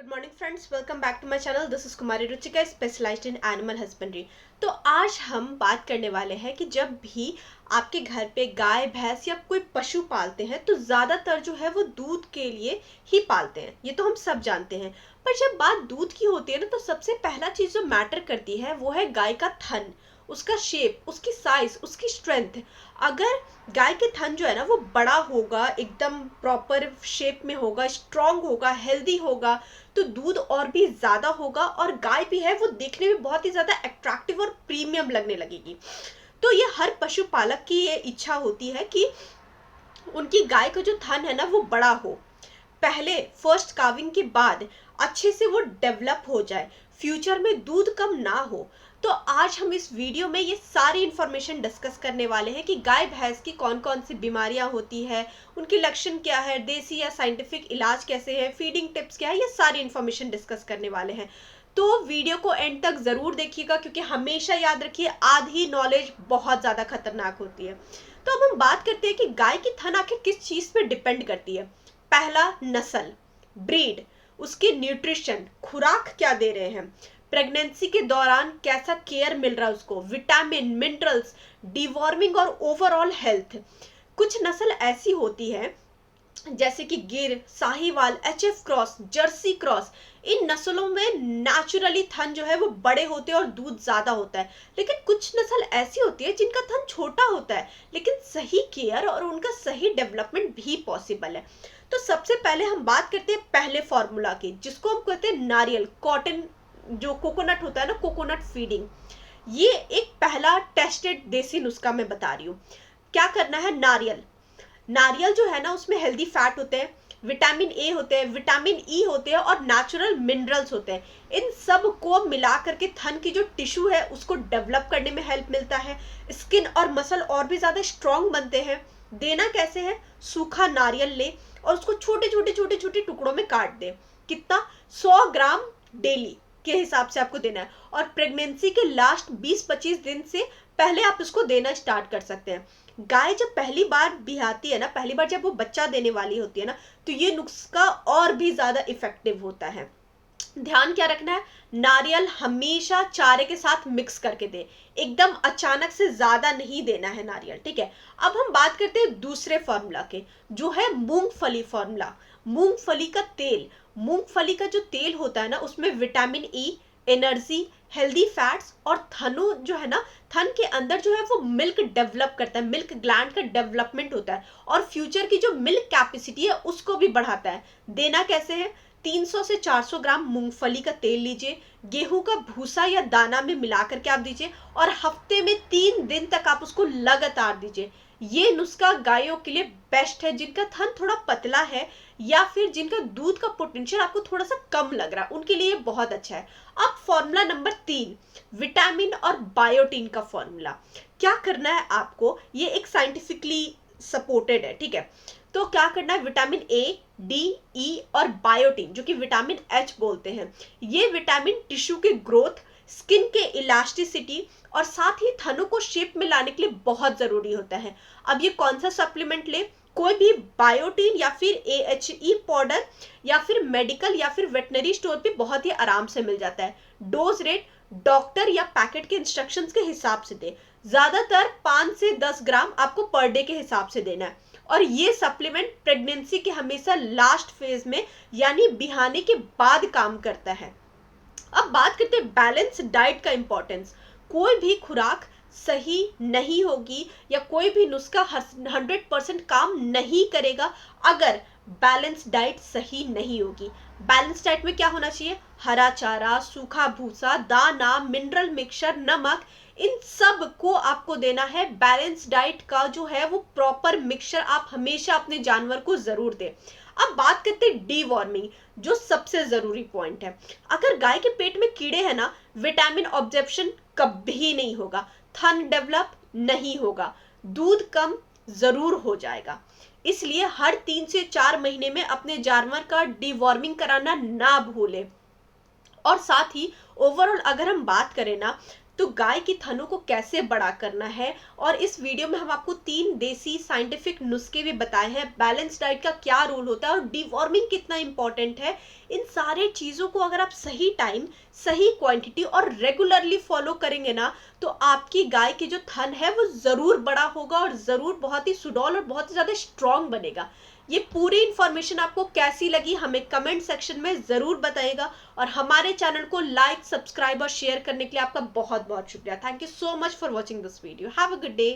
Good morning friends, welcome back to my channel. This is Kumari Ruchika, specialized in animal husbandry. तो आज हम बात करने वाले हैं कि जब भी आपके घर पे गाय भैंस या कोई पशु पालते हैं तो ज़्यादातर जो है वो दूध के लिए ही पालते हैं। ये तो हम सब जानते हैं, पर जब बात दूध की होती है ना तो सबसे पहला चीज़ जो मैटर करती है वो है गाय का थन, उसका शेप, उसकी साइज, उसकी स्ट्रेंथ। अगर गाय के थन जो है ना वो बड़ा होगा, एकदम प्रॉपर शेप में होगा, स्ट्रांग होगा, हेल्दी होगा, तो दूध और भी ज़्यादा होगा और गाय भी है वो देखने में बहुत ही ज़्यादा अट्रैक्टिव और प्रीमियम लगने लगेगी। तो ये हर पशुपालक की ये इच्छा होती है कि उनकी गाय का जो थन है ना वो बड़ा हो, पहले फर्स्ट काविंग के बाद अच्छे से वो डेवलप हो जाए, फ्यूचर में दूध कम ना हो। तो आज हम इस वीडियो में ये सारी इंफॉर्मेशन डिस्कस करने वाले हैं कि गाय भैंस की कौन कौन सी बीमारियां होती है, उनके लक्षण क्या है, देसी या साइंटिफिक इलाज कैसे है, फीडिंग टिप्स क्या है, ये सारी इंफॉर्मेशन डिस्कस करने वाले हैं। तो वीडियो को एंड तक जरूर देखिएगा, क्योंकि हमेशा याद रखिए आधी नॉलेज बहुत ज्यादा खतरनाक होती है। तो अब हम बात करते हैं कि गाय की थन आखिर किस चीज पे डिपेंड करती है। पहला, नस्ल, ब्रीड, उसकी न्यूट्रिशन, खुराक क्या दे रहे हैं, प्रेगनेंसी के दौरान कैसा केयर मिल रहा है उसको, विटामिन, मिनरल्स, डिवॉर्मिंग और ओवरऑल हेल्थ। कुछ नस्ल ऐसी होती है जैसे कि Gir, Sahiwal, HF cross, Jersey cross, इन नस्लों में नेचुरली थन जो है वो बड़े होते हैं और दूध ज्यादा होता है। लेकिन कुछ नस्ल ऐसी होती है जिनका थन छोटा होता है लेकिन सही केयर और उनका सही डेवलपमेंट भी पॉसिबल है। तो सबसे पहले हम बात करते हैं पहले फॉर्मूला की, जिसको हम कहते हैं नारियल, कॉटन, जो कोकोनट होता है ना, कोकोनट फीडिंग। ये एक पहला टेस्टेड देसी नुस्खा मैं बता रही हूँ। क्या करना है, नारियल जो है ना उसमें हेल्दी फैट होते हैं, विटामिन ए होते हैं, विटामिन ई होते हैं और नेचुरल मिनरल्स होते हैं। इन सब को मिला करके थन की जो टिश्यू है उसको डेवलप करने में हेल्प मिलता है, स्किन और मसल और भी ज्यादा स्ट्रांग बनते हैं। देना कैसे है, सूखा नारियल ले और उसको छोटे छोटे छोटे छोटे टुकड़ों में काट दे। कितना, 100 ग्राम डेली के हिसाब से आपको देना है। और प्रेगनेंसी के लास्ट 20-25 दिन से पहले आप इसको देना स्टार्ट कर सकते हैं। गाय जब पहली बार बिहाती है ना, पहली बार जब वो बच्चा देने वाली होती है ना, तो ये नुस्खा और भी ज्यादा इफेक्टिव होता है। ध्यान क्या रखना है, नारियल हमेशा चारे के साथ मिक्स करके दे, एकदम अचानक से ज्यादा नहीं देना है नारियल, ठीक है। अब हम बात करते हैं दूसरे फॉर्मूला के, जो है मूंगफली फॉर्मूला। मूंगफली का तेल, मूंगफली का जो तेल होता है ना उसमें vitamin E, energy, healthy fats और थनों जो है ना, थन के अंदर जो है वो मिल्क डेवलप करता है, मिल्क ग्लैंड का डेवलपमेंट होता है और फ्यूचर की जो मिल्क कैपेसिटी है उसको भी बढ़ाता है। देना कैसे है, 300 से 400 ग्राम मूंगफली का तेल लीजिए, गेहूं का भूसा या दाना में मिला करके आप दीजिए और हफ्ते में 3 दिन तक आप उसको लगातार दीजिए। ये नुस्खा गायों के लिए बेस्ट है जिनका थन थोड़ा पतला है या फिर जिनका दूध का पोटेंशियल आपको थोड़ा सा कम लग रहा है, उनके लिए बहुत अच्छा है। अब फॉर्मूला नंबर 3, विटामिन और बायोटीन का फॉर्मूला। क्या करना है आपको, ये एक साइंटिफिकली सपोर्टेड है, ठीक है। तो क्या करना है, विटामिन ए, डी, ई और बायोटीन, जो कि विटामिन एच बोलते हैं, ये विटामिन टिश्यू के ग्रोथ, स्किन के इलास्टिसिटी और साथ ही थनों को शेप में लाने के लिए बहुत जरूरी होता है। अब ये कौन सा सप्लीमेंट ले, कोई भी बायोटीन या फिर AHE पाउडर या फिर मेडिकल या फिर वेटनरी स्टोर पे बहुत ही आराम से मिल जाता है। डोज रेट डॉक्टर या पैकेट के इंस्ट्रक्शंस के हिसाब से दे, ज्यादातर 5 से 10 ग्राम आपको पर डे के हिसाब से देना है। और ये सप्लीमेंट प्रेगनेंसी के हमेशा लास्ट फेज में यानी बिहाने के बाद काम करता है। अब बात करते हैं बैलेंस डाइट का इंपॉर्टेंस। कोई भी खुराक सही नहीं होगी या कोई भी नुस्खा 100% काम नहीं करेगा अगर बैलेंस डाइट सही नहीं होगी। बैलेंस डाइट में क्या होना चाहिए, हरा चारा, सूखा भूसा, दाना, मिनरल मिक्सचर, नमक, इन सब को आपको देना है। बैलेंस डाइट का जो है वो प्रॉपर मिक्सचर आप हमेशा अपने जानवर को जरूर दें। अब बात करते हैं डीवॉर्मिंग, जो सबसे जरूरी पॉइंट है। अगर गाय के पेट में कीड़े हैं ना, विटामिन ऑब्जॉर्प्शन कभी नहीं होगा, थन डेवलप नहीं होगा, दूध कम जरूर हो जाएगा। इसलिए हर 3 से 4 महीने में अपने जानवर का डीवॉर्मिंग कराना ना भूलें। और साथ ही ओवरऑल अगर हम बात करें ना, तो गाय की थनों को कैसे बड़ा करना है, और इस वीडियो में हम आपको 3 देसी साइंटिफिक नुस्खे भी बताए हैं। बैलेंस डाइट का क्या रोल होता है और डिवॉर्मिंग कितना इंपॉर्टेंट है, इन सारे चीज़ों को अगर आप सही टाइम, सही क्वांटिटी और रेगुलरली फॉलो करेंगे ना, तो आपकी गाय की जो थन है वो ज़रूर बड़ा होगा और ज़रूर बहुत ही सुडौल और बहुत ही ज़्यादा स्ट्रांग बनेगा। ये पूरी इन्फॉर्मेशन आपको कैसी लगी हमें कमेंट सेक्शन में ज़रूर बताइएगा, और हमारे चैनल को लाइक, सब्सक्राइब और शेयर करने के लिए आपका बहुत बहुत शुक्रिया। Thank you so much for watching this video. Have a good day.